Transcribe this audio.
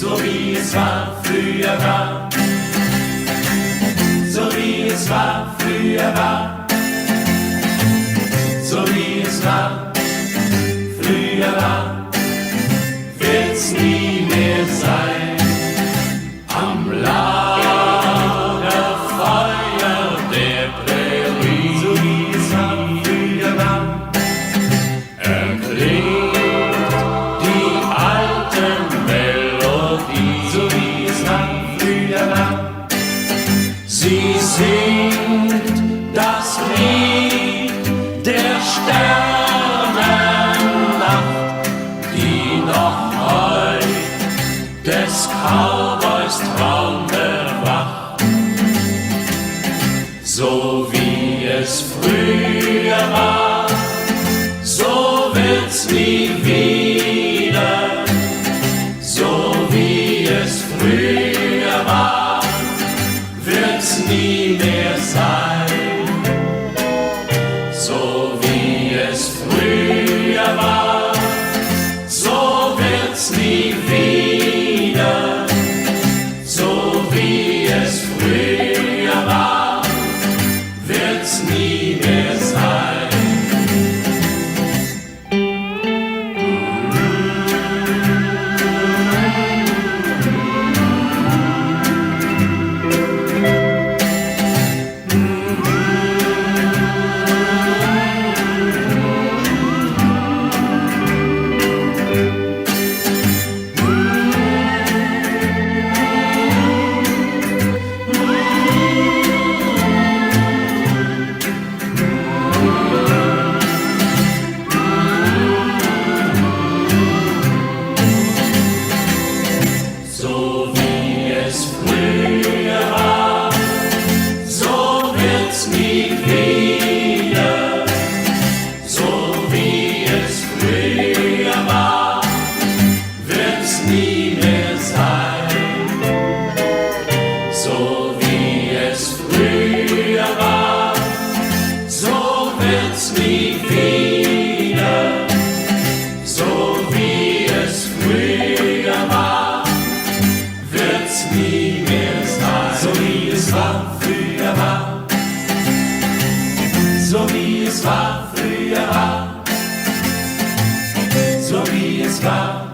so wie es war, früher war, so wie es war, früher war, so wie es war, früher war, wird's nie mehr sein. Am Lagerfeuer der Prärie, so wie es war, früher war, erklingt die alte Melodie, so wie es war, früher war. Sie singt das Lied der Sternennacht, die noch heut des Cowboys Traum erwacht. So wie es früher war, so wird's nie wieder. So wie es früher war, wird's nie mehr sein. So wie es früher war, so wird's nie wieder. So wie es früher war, wird's nie mehr sein. So wie es früher war, so wird's nie wieder. So wie es früher war, wird's nie mehr sein. So wie es früher war, so wird's nie wieder. So wie es früher war, wird's nie mehr sein. So wie es war, früher war, so wie es war, früher war, so wie es war.